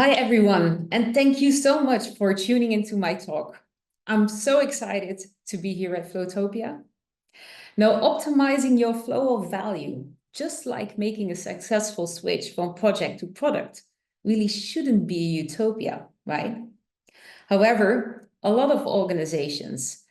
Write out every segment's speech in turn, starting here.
Hi, everyone, and thank you so much for tuning into my talk. I'm so excited to be here at Flowtopia. Now, optimizing your flow of value, just like making a successful switch from project to product, really shouldn't be a utopia, right? However, a lot of organizations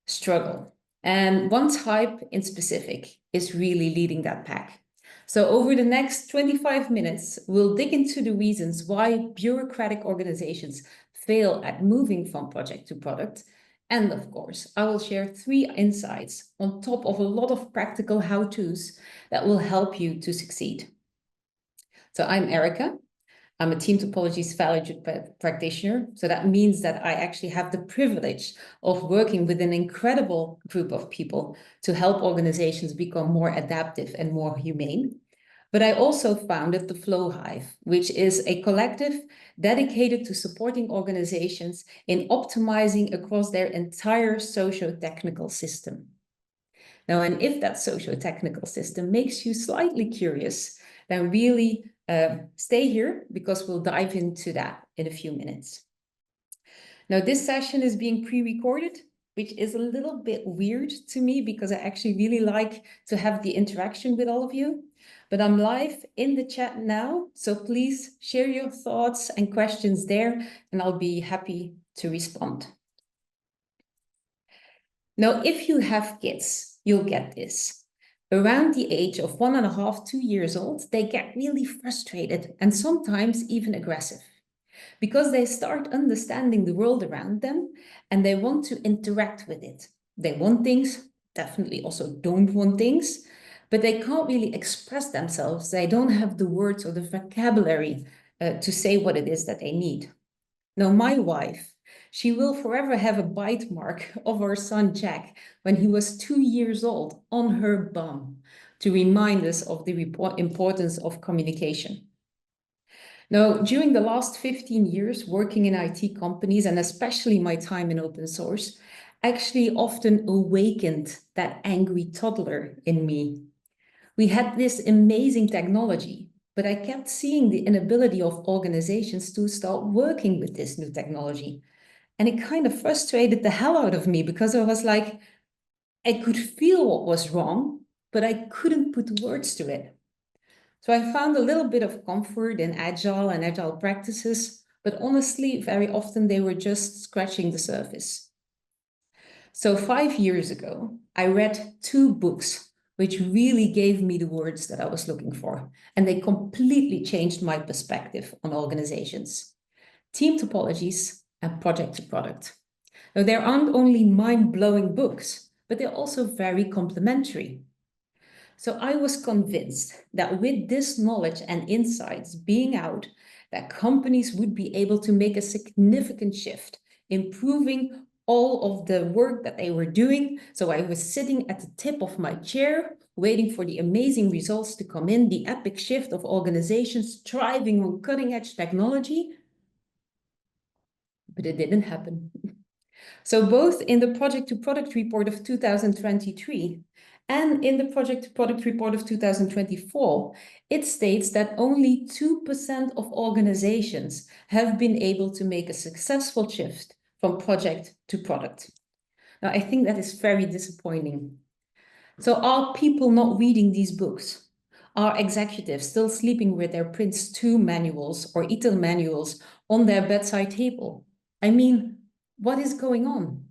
struggle, and one type in specific is really leading that pack. So over the next 25 minutes, we'll dig into the reasons why bureaucratic organizations fail at moving from project to product. And of course, I will share 3 insights on top of a lot of practical how-tos that will help you to succeed. So I'm Erica. I'm a Team Topologies valued practitioner. So that means that I actually have the privilege of working with an incredible group of people to help organizations become more adaptive and more humane. But I also founded the Flow Hive, which is a collective dedicated to supporting organizations in optimizing across their entire socio-technical system. Now, and if that socio-technical system makes you slightly curious, then really stay here because we'll dive into that in a few minutes. Now, this session is being pre-recorded, which is a little bit weird to me because I actually really like to have the interaction with all of you. But I'm live in the chat now, so please share your thoughts and questions there, and I'll be happy to respond. Now, if you have kids, you'll get this. Around the age of 1.5, 2 years old, they get really frustrated and sometimes even aggressive because they start understanding the world around them and they want to interact with it. They want things, definitely also don't want things, but they can't really express themselves. They don't have the words or the vocabulary to say what it is that they need. Now, my wife, she will forever have a bite mark of our son Jack when he was 2 years old on her bum to remind us of the importance of communication. Now, during the last 15 years working in IT companies, and especially my time in open source, actually often awakened that angry toddler in me. We had this amazing technology, but I kept seeing the inability of organizations to start working with this new technology. And it kind of frustrated the hell out of me because I was like, I could feel what was wrong, but I couldn't put words to it. So I found a little bit of comfort in agile practices, but honestly, very often they were just scratching the surface. So 5 years ago, I read 2 books which really gave me the words that I was looking for, and they completely changed my perspective on organizations. Team Topologies and Project to Product. Now, there aren't only mind-blowing books, but they're also very complementary. So I was convinced that with this knowledge and insights being out, that companies would be able to make a significant shift, improving all of the work that they were doing. So I was sitting at the tip of my chair, waiting for the amazing results to come in, the epic shift of organizations thriving on cutting-edge technology. But it didn't happen. So both in the Project to Product report of 2023 and in the Project to Product report of 2024, it states that only 2% of organizations have been able to make a successful shift from project to product. Now, I think that is very disappointing. So are people not reading these books? Are executives still sleeping with their Prince2 manuals or ETL manuals on their bedside table? I mean, what is going on?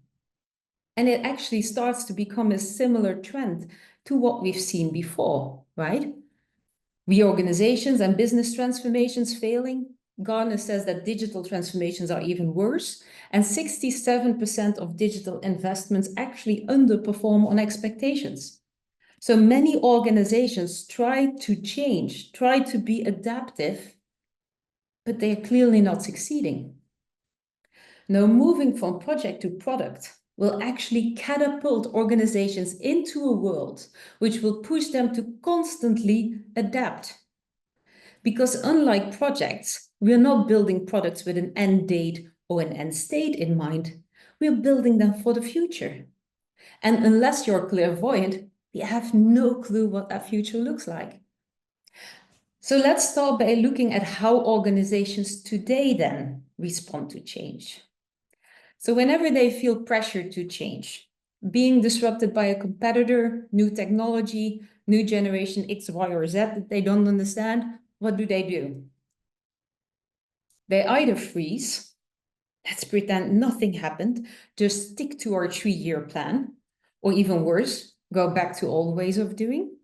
And it actually starts to become a similar trend to what we've seen before, right? Reorganizations and business transformations failing. Gartner says that digital transformations are even worse, and 67% of digital investments actually underperform on expectations. So many organizations try to change, try to be adaptive, but they are clearly not succeeding. Now, moving from project to product will actually catapult organizations into a world which will push them to constantly adapt. Because unlike projects, we're not building products with an end date or an end state in mind. We're building them for the future. And unless you're clairvoyant, you have no clue what that future looks like. So let's start by looking at how organizations today then respond to change. So whenever they feel pressure to change, being disrupted by a competitor, new technology, new generation X, Y, or Z that they don't understand, what do? They either freeze, let's pretend nothing happened, just stick to our 3-year plan, or even worse, go back to old ways of doing,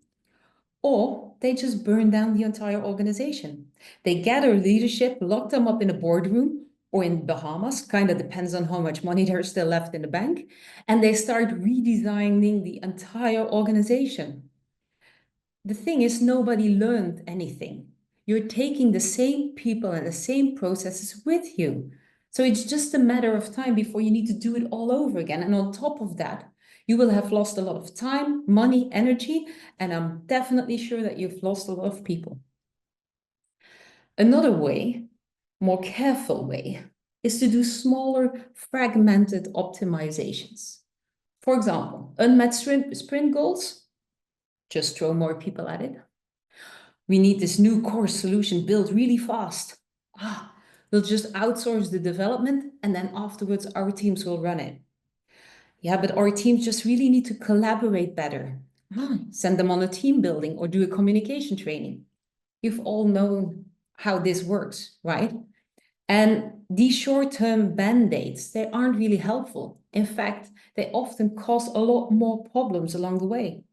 or they just burn down the entire organization. They gather leadership, lock them up in a boardroom or in Bahamas, kind of depends on how much money there's still left in the bank, and they start redesigning the entire organization. The thing is, nobody learned anything. You're taking the same people and the same processes with you. So it's just a matter of time before you need to do it all over again. And on top of that, you will have lost a lot of time, money, energy, and I'm definitely sure that you've lost a lot of people. Another way, more careful way, is to do smaller, fragmented optimizations. For example, unmet sprint goals, just throw more people at it. We need this new core solution built really fast. We'll just outsource the development and then afterwards our teams will run it. Yeah, but our teams just really need to collaborate better. Send them on a team building or do a communication training. You've all known how this works, right? And these short-term band-aids, they aren't really helpful. In fact, they often cause a lot more problems along the way.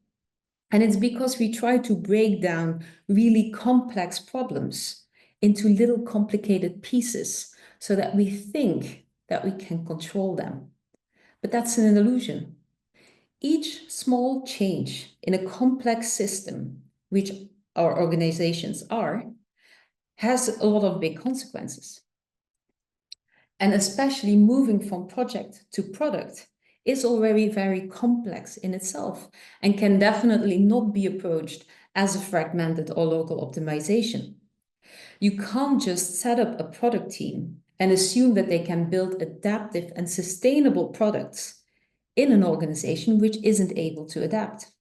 And it's because we try to break down really complex problems into little complicated pieces so that we think that we can control them. But that's an illusion. Each small change in a complex system, which our organizations are, has a lot of big consequences. And especially moving from project to product is already very complex in itself and can definitely not be approached as a fragmented or local optimization. You can't just set up a product team and assume that they can build adaptive and sustainable products in an organization which isn't able to adapt.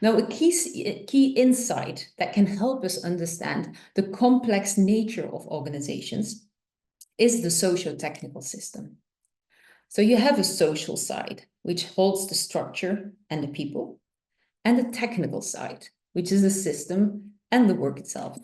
Now, a key insight that can help us understand the complex nature of organizations is the socio-technical system. So you have a social side, which holds the structure and the people, and a technical side, which is the system and the work itself.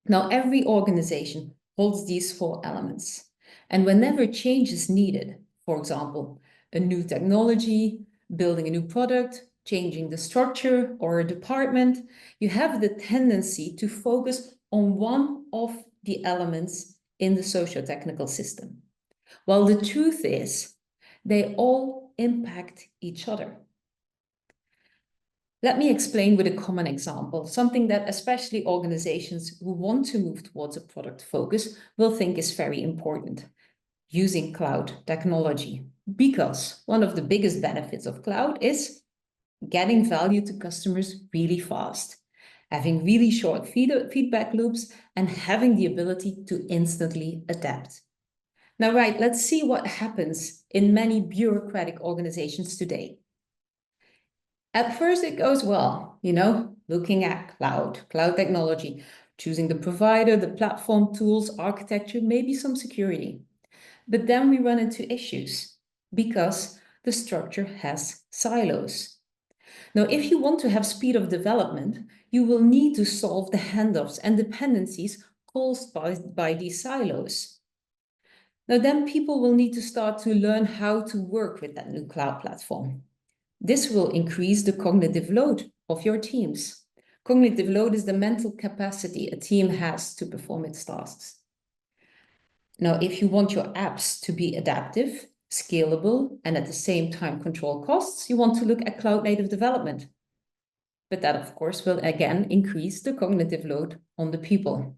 Now, every organization holds these 4 elements. And whenever change is needed, for example, a new technology, building a new product, changing the structure or a department, you have the tendency to focus on one of the elements in the socio-technical system. Well, the truth is, they all impact each other. Let me explain with a common example, something that especially organizations who want to move towards a product focus will think is very important: using cloud technology. Because one of the biggest benefits of cloud is getting value to customers really fast, having really short feedback loops, and having the ability to instantly adapt. Now, right, let's see what happens in many bureaucratic organizations today. At first, it goes well, looking at cloud technology, choosing the provider, the platform, tools, architecture, maybe some security. But then we run into issues because the structure has silos. Now, if you want to have speed of development, you will need to solve the handoffs and dependencies caused by these silos. Now, then people will need to start to learn how to work with that new cloud platform. This will increase the cognitive load of your teams. Cognitive load is the mental capacity a team has to perform its tasks. Now, if you want your apps to be adaptive, scalable, and at the same time control costs, you want to look at cloud-native development. But that, of course, will again increase the cognitive load on the people.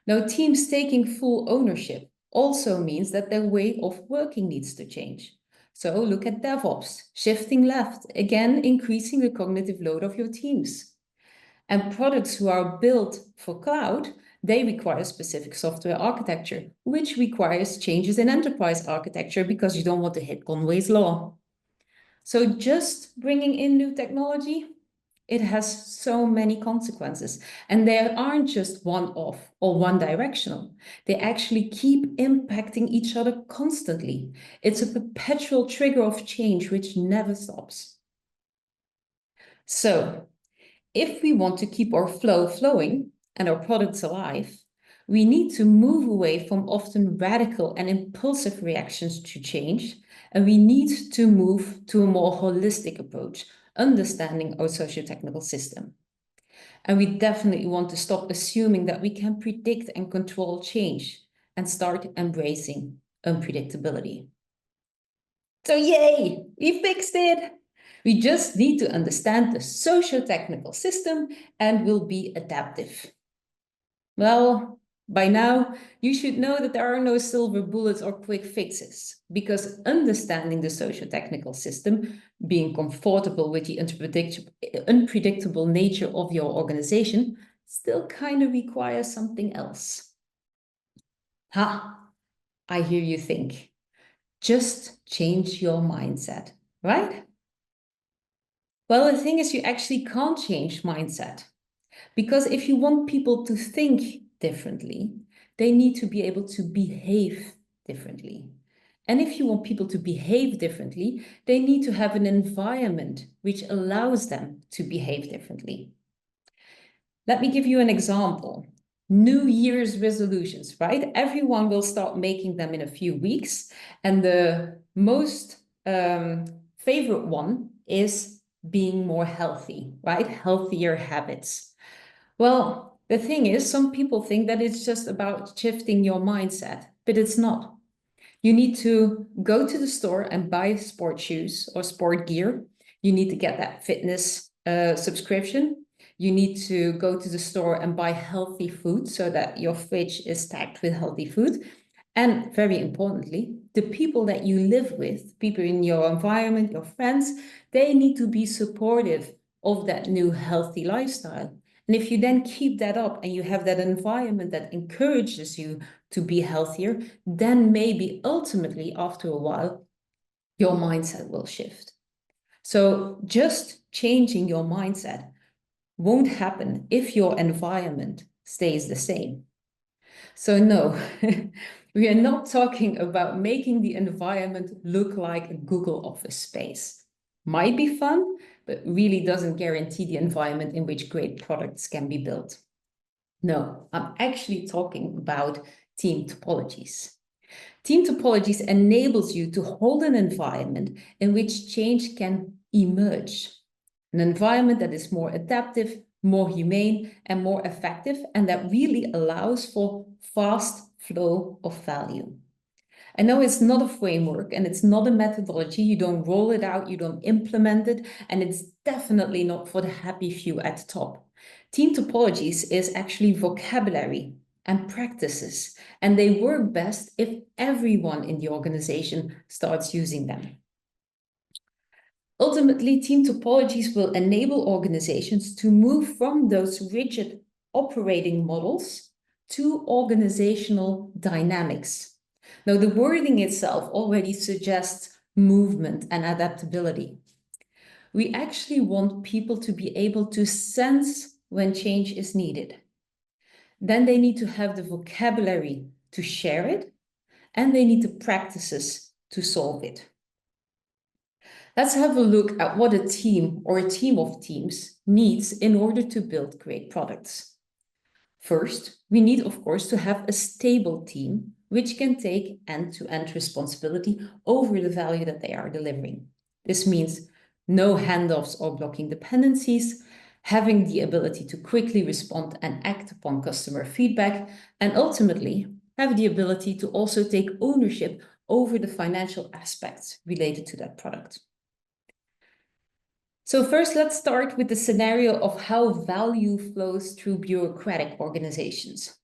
Now, teams taking full ownership also means that their way of working needs to change. So look at DevOps, shifting left, again, increasing the cognitive load of your teams. And products who are built for cloud, they require specific software architecture, which requires changes in enterprise architecture because you don't want to hit Conway's law. So just bringing in new technology It has so many consequences, and they aren't just one-off or one-directional. They actually keep impacting each other constantly. It's a perpetual trigger of change which never stops. So, if we want to keep our flow flowing and our products alive, we need to move away from often radical and impulsive reactions to change, and we need to move to a more holistic approach, understanding our socio-technical system. And we definitely want to stop assuming that we can predict and control change and start embracing unpredictability. So yay, we fixed it! We just need to understand the socio-technical system and will be adaptive. Well, by now, you should know that there are no silver bullets or quick fixes, because understanding the socio-technical system, being comfortable with the unpredictable nature of your organization, still kind of requires something else. I hear you think. Just change your mindset, right? Well, the thing is, you actually can't change mindset, because if you want people to think differently, they need to be able to behave differently. And if you want people to behave differently, they need to have an environment which allows them to behave differently. Let me give you an example. New Year's resolutions, right? Everyone will start making them in a few weeks. And the most favorite one is being more healthy, right? Healthier habits. Well, the thing is, some people think that it's just about shifting your mindset, but it's not. You need to go to the store and buy sport shoes or sport gear. You need to get that fitness subscription. You need to go to the store and buy healthy food so that your fridge is stacked with healthy food. And very importantly, the people that you live with, people in your environment, your friends, they need to be supportive of that new healthy lifestyle. And if you then keep that up and you have that environment that encourages you to be healthier, then maybe ultimately after a while, your mindset will shift. So just changing your mindset won't happen if your environment stays the same. So no, we are not talking about making the environment look like a Google Office space. Might be fun, but really doesn't guarantee the environment in which great products can be built. No, I'm actually talking about Team Topologies. Team Topologies enables you to hold an environment in which change can emerge. An environment that is more adaptive, more humane, and more effective, and that really allows for fast flow of value. I know it's not a framework and it's not a methodology. You don't roll it out, you don't implement it, and it's definitely not for the happy few at the top. Team Topologies is actually vocabulary and practices, and they work best if everyone in the organization starts using them. Ultimately, Team Topologies will enable organizations to move from those rigid operating models to organizational dynamics. Now, the wording itself already suggests movement and adaptability. We actually want people to be able to sense when change is needed. Then they need to have the vocabulary to share it, and they need the practices to solve it. Let's have a look at what a team or a team of teams needs in order to build great products. First, we need, of course, to have a stable team which can take end-to-end responsibility over the value that they are delivering. This means no handoffs or blocking dependencies, having the ability to quickly respond and act upon customer feedback, and ultimately have the ability to also take ownership over the financial aspects related to that product. So first, let's start with the scenario of how value flows through bureaucratic organizations.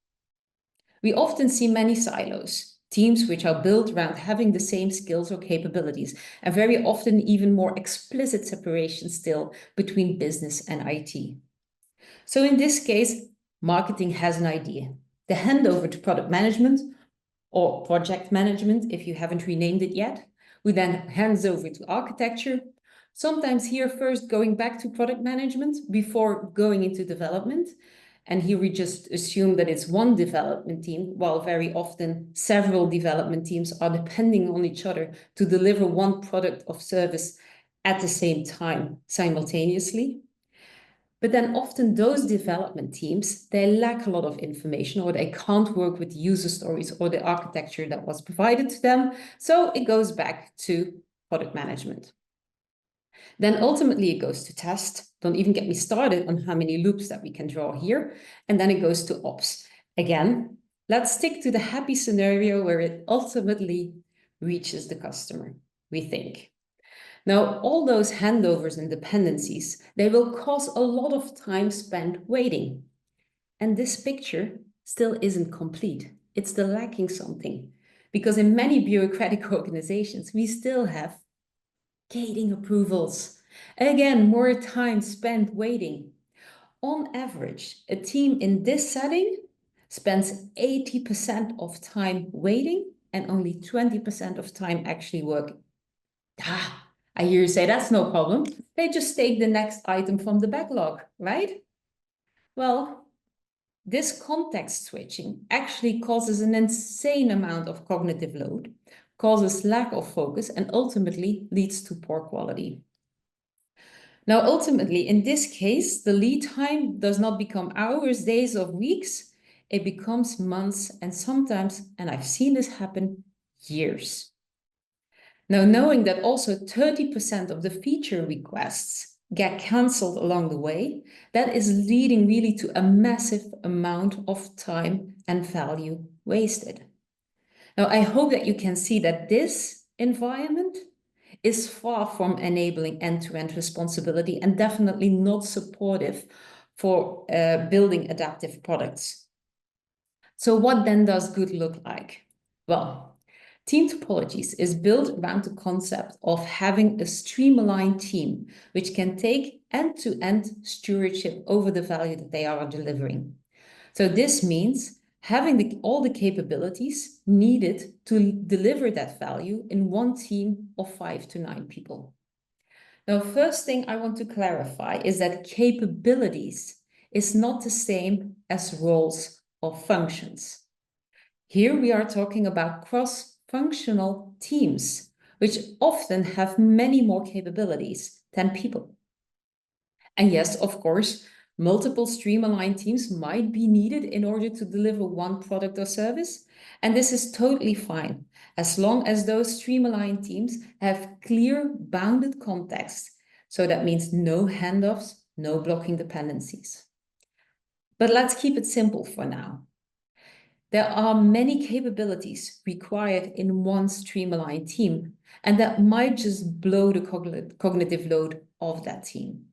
We often see many silos, teams which are built around having the same skills or capabilities, and very often even more explicit separation still between business and IT. So in this case, marketing has an idea. The handover to product management or project management, if you haven't renamed it yet, who then hands over to architecture, Sometimes here first going back to product management before going into development. And here we just assume that it's one development team, while very often several development teams are depending on each other to deliver one product or service at the same time, simultaneously. But then often those development teams, they lack a lot of information, or they can't work with user stories or the architecture that was provided to them. So it goes back to product management. Then ultimately it goes to test. Don't even get me started on how many loops that we can draw here. And then it goes to ops. Again, let's stick to the happy scenario where it ultimately reaches the customer, we think. Now, all those handovers and dependencies, they will cause a lot of time spent waiting. And this picture still isn't complete. It's still lacking something. Because in many bureaucratic organizations, we still have gating approvals. Again, more time spent waiting. On average, a team in this setting spends 80% of time waiting and only 20% of time actually working. I hear you say that's no problem. They just take the next item from the backlog, right? Well, this context switching actually causes an insane amount of cognitive load, causes lack of focus, and ultimately leads to poor quality. Now, ultimately, in this case, the lead time does not become hours, days, or weeks. It becomes months and sometimes, and I've seen this happen, years. Now, knowing that also 30% of the feature requests get canceled along the way, that is leading really to a massive amount of time and value wasted. Now, I hope that you can see that this environment is far from enabling end-to-end responsibility and definitely not supportive for building adaptive products. So what then does good look like? Well, Team Topologies is built around the concept of having a streamlined team, which can take end-to-end stewardship over the value that they are delivering. So this means having all the capabilities needed to deliver that value in one team of 5 to 9 people. Now, first thing I want to clarify is that capabilities is not the same as roles or functions. Here we are talking about cross-functional teams, which often have many more capabilities than people. And yes, of course, multiple streamlined teams might be needed in order to deliver one product or service. And this is totally fine, as long as those streamlined teams have clear bounded context. So that means no handoffs, no blocking dependencies. But let's keep it simple for now. There are many capabilities required in one streamlined team, and that might just blow the cognitive load of that team.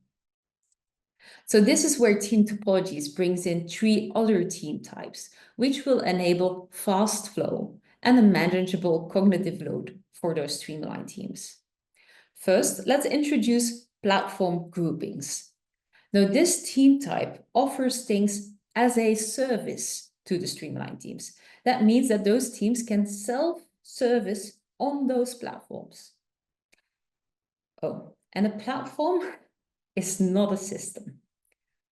So this is where Team Topologies brings in 3 other team types, which will enable fast flow and a manageable cognitive load for those streamlined teams. First, let's introduce platform groupings. Now, this team type offers things as a service to the streamlined teams. That means that those teams can self-service on those platforms. Oh, and a platform is not a system.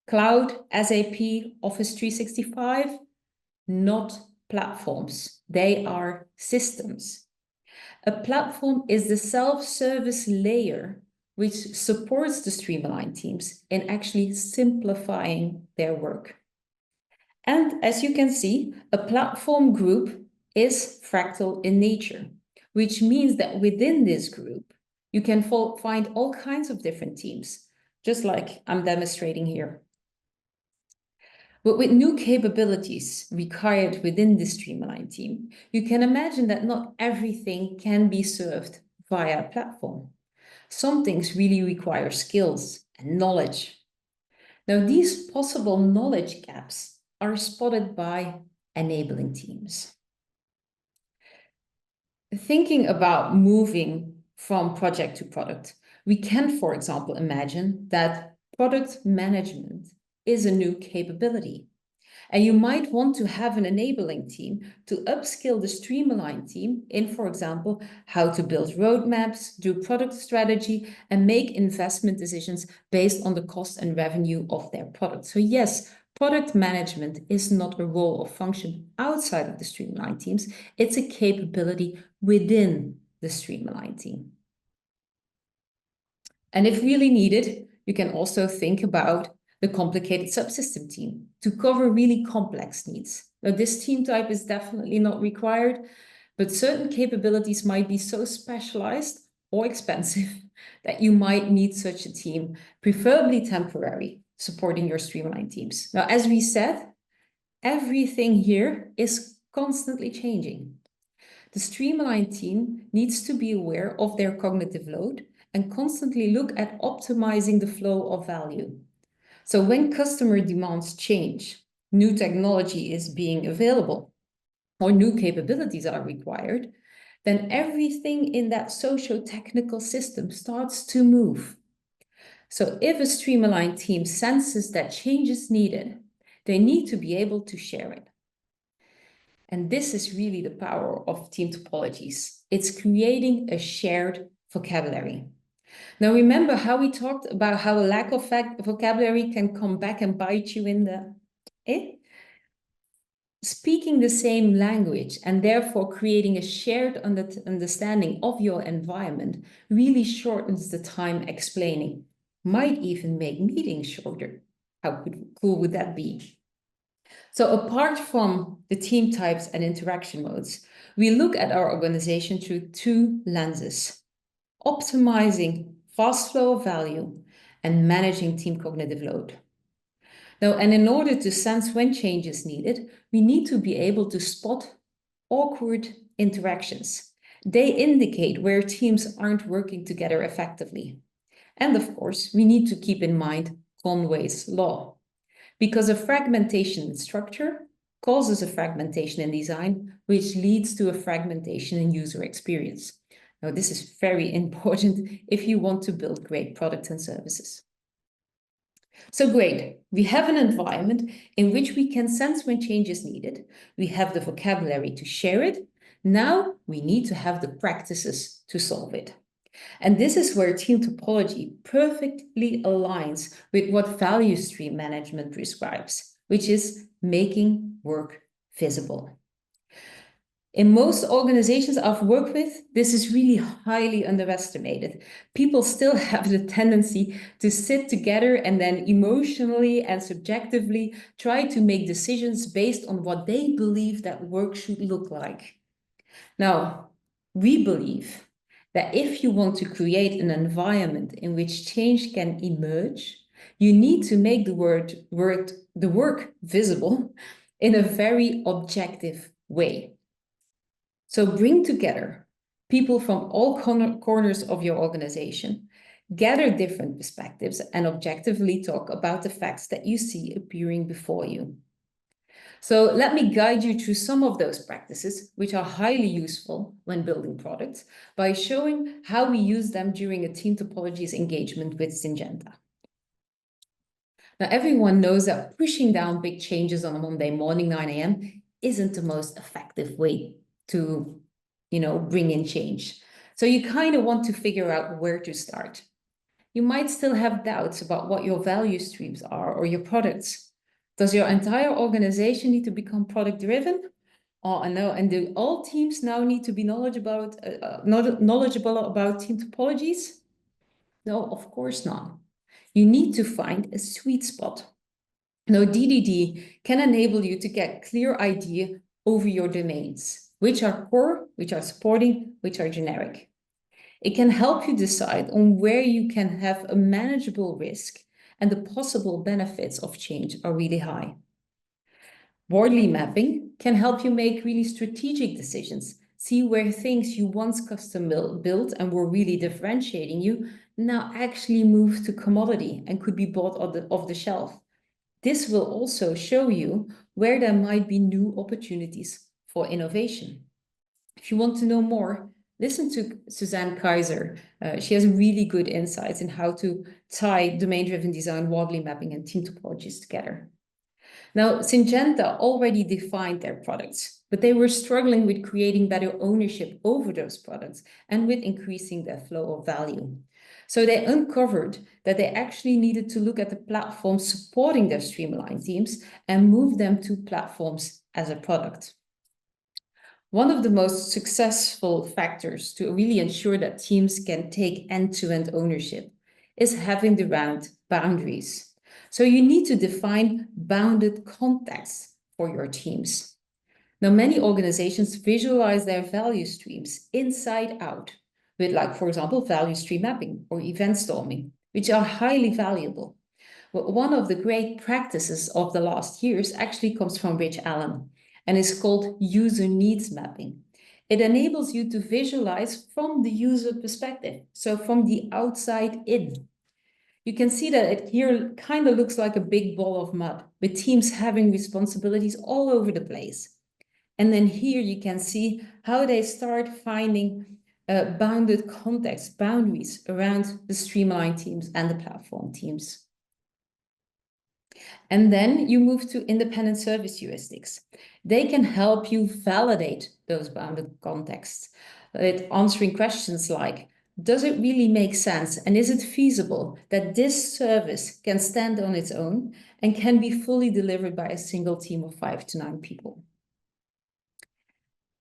Cloud, SAP, Office 365, not platforms. They are systems. A platform is the self-service layer which supports the streamlined teams in actually simplifying their work. And as you can see, a platform group is fractal in nature, which means that within this group, you can find all kinds of different teams, just like I'm demonstrating here. But with new capabilities required within the streamlined team, you can imagine that not everything can be served via a platform. Some things really require skills and knowledge. Now, these possible knowledge gaps are spotted by enabling teams. Thinking about moving from project to product, we can, for example, imagine that product management is a new capability. And you might want to have an enabling team to upskill the streamline team in, for example, how to build roadmaps, do product strategy, and make investment decisions based on the cost and revenue of their product. So yes, product management is not a role or function outside of the streamline teams. It's a capability within the streamline team. And if really needed, you can also think about the complicated subsystem team to cover really complex needs. Now, this team type is definitely not required, but certain capabilities might be so specialized or expensive that you might need such a team, preferably temporary, supporting your streamline teams. Now, as we said, everything here is constantly changing. The streamline team needs to be aware of their cognitive load and constantly look at optimizing the flow of value. So when customer demands change, new technology is being available, or new capabilities are required, then everything in that socio-technical system starts to move. So if a streamline team senses that change is needed, they need to be able to share it. And this is really the power of Team Topologies. It's creating a shared vocabulary. Now, remember how we talked about how a lack of vocabulary can come back and bite you in the... Speaking the same language and therefore creating a shared understanding of your environment really shortens the time explaining, might even make meetings shorter. How cool would that be? So apart from the team types and interaction modes, we look at our organization through two lenses: optimizing fast flow of value and managing team cognitive load. Now, and in order to sense when change is needed, we need to be able to spot awkward interactions. They indicate where teams aren't working together effectively. And of course, we need to keep in mind Conway's law, because a fragmentation in structure causes a fragmentation in design, which leads to a fragmentation in user experience. Now, this is very important if you want to build great products and services. So great, we have an environment in which we can sense when change is needed. We have the vocabulary to share it. Now we need to have the practices to solve it. And this is where Team Topology perfectly aligns with what value stream management prescribes, which is making work visible. In most organizations I've worked with, this is really highly underestimated. People still have the tendency to sit together and then emotionally and subjectively try to make decisions based on what they believe that work should look like. Now, we believe that if you want to create an environment in which change can emerge, you need to make the work visible in a very objective way. So bring together people from all corners of your organization, gather different perspectives, and objectively talk about the facts that you see appearing before you. So let me guide you through some of those practices, which are highly useful when building products, by showing how we use them during a Team Topologies engagement with Syngenta. Now, everyone knows that pushing down big changes on a Monday morning, 9 a.m. isn't the most effective way to, bring in change. So you kind of want to figure out where to start. You might still have doubts about what your value streams are or your products. Does your entire organization need to become product driven? Oh, no. And do all teams now need to be knowledgeable about Team Topologies? No, of course not. You need to find a sweet spot. Now, DDD can enable you to get clear idea over your domains, which are core, which are supporting, which are generic. It can help you decide on where you can have a manageable risk and the possible benefits of change are really high. Wardley mapping can help you make really strategic decisions, see where things you once custom built and were really differentiating you now actually move to commodity and could be bought off the shelf. This will also show you where there might be new opportunities for innovation. If you want to know more, listen to Suzanne Kaiser. She has really good insights in how to tie domain-driven design, Wardley mapping, and Team Topologies together. Now, Syngenta already defined their products, but they were struggling with creating better ownership over those products and with increasing their flow of value. So they uncovered that they actually needed to look at the platforms supporting their streamlined teams and move them to platforms as a product. One of the most successful factors to really ensure that teams can take end-to-end ownership is having the right boundaries. So you need to define bounded contexts for your teams. Now, many organizations visualize their value streams inside out with, like, for example, value stream mapping or event storming, which are highly valuable. But one of the great practices of the last years actually comes from Rich Allen and is called user needs mapping. It enables you to visualize from the user perspective, so from the outside in. You can see that it here kind of looks like a big ball of mud with teams having responsibilities all over the place. And then here you can see how they start finding bounded context, boundaries around the streamlined teams and the platform teams. And then you move to independent service heuristics. They can help you validate those bounded contexts with answering questions like, does it really make sense? And is it feasible that this service can stand on its own and can be fully delivered by a single team of 5 to 9 people?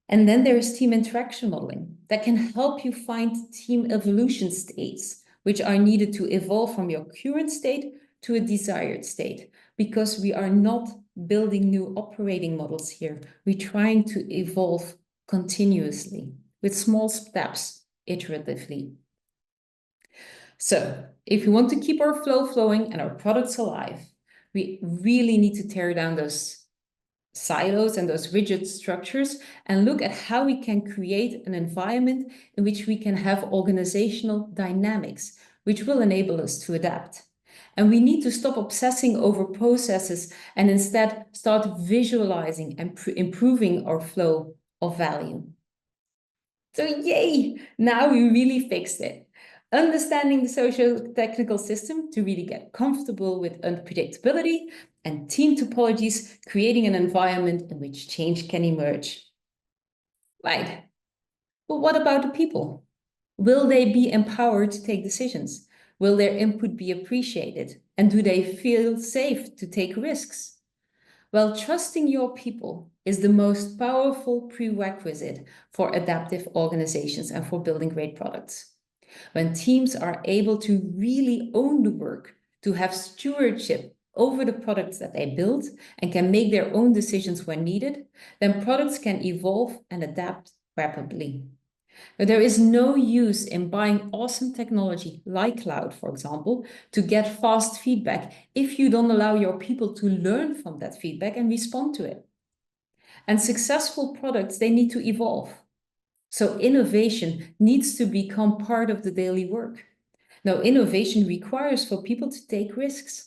And then there is team interaction modeling that can help you find team evolution states, which are needed to evolve from your current state to a desired state, because we are not building new operating models here. We're trying to evolve continuously with small steps iteratively. So if we want to keep our flow flowing and our products alive, we really need to tear down those silos and those rigid structures and look at how we can create an environment in which we can have organizational dynamics, which will enable us to adapt. And we need to stop obsessing over processes and instead start visualizing and improving our flow of value. So yay, now we really fixed it. Understanding the socio-technical system to really get comfortable with unpredictability, and team topologies, creating an environment in which change can emerge. Right. But what about the people? Will they be empowered to take decisions? Will their input be appreciated? And do they feel safe to take risks? Well, trusting your people is the most powerful prerequisite for adaptive organizations and for building great products. When teams are able to really own the work, to have stewardship over the products that they build and can make their own decisions when needed, then products can evolve and adapt rapidly. But there is no use in buying awesome technology like cloud, for example, to get fast feedback if you don't allow your people to learn from that feedback and respond to it. And successful products, they need to evolve. So innovation needs to become part of the daily work. Now, innovation requires for people to take risks.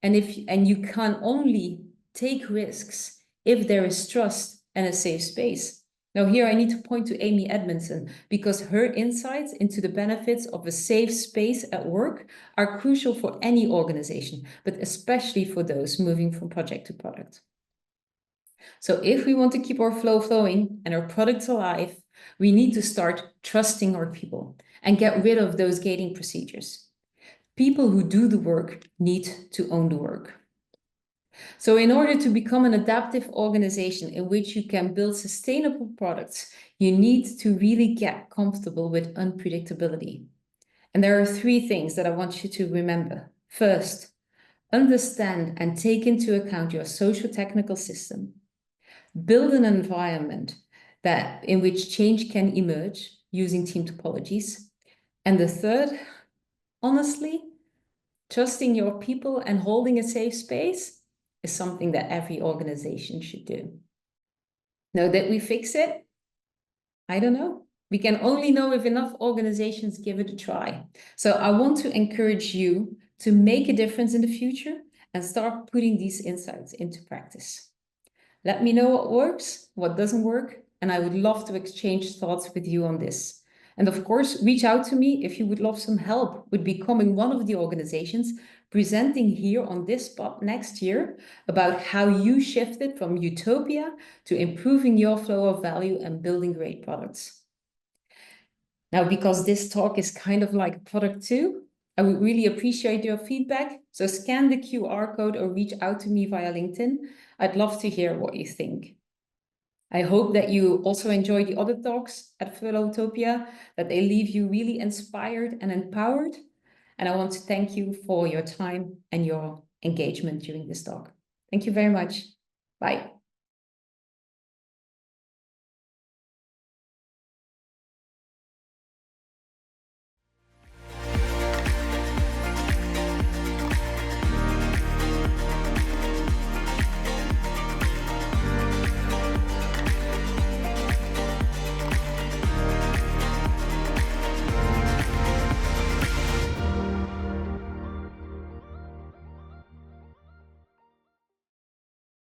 And you can only take risks if there is trust and a safe space. Now, here I need to point to Amy Edmondson, because her insights into the benefits of a safe space at work are crucial for any organization, but especially for those moving from project to product. So if we want to keep our flow flowing and our products alive, we need to start trusting our people and get rid of those gating procedures. People who do the work need to own the work. So in order to become an adaptive organization in which you can build sustainable products, you need to really get comfortable with unpredictability. And there are 3 things that I want you to remember. First, understand and take into account your socio-technical system. Build an environment in which change can emerge using team topologies. And the third, honestly, trusting your people and holding a safe space is something that every organization should do. Now, that we fix it? I don't know. We can only know if enough organizations give it a try. So I want to encourage you to make a difference in the future and start putting these insights into practice. Let me know what works, what doesn't work, and I would love to exchange thoughts with you on this. And of course, reach out to me if you would love some help with becoming one of the organizations presenting here on this spot next year about how you shifted from utopia to improving your flow of value and building great products. Now, because this talk is kind of like a product too, I would really appreciate your feedback. So scan the QR code or reach out to me via LinkedIn. I'd love to hear what you think. I hope that you also enjoy the other talks at Philotopia, that they leave you really inspired and empowered. And I want to thank you for your time and your engagement during this talk. Thank you very much. Bye.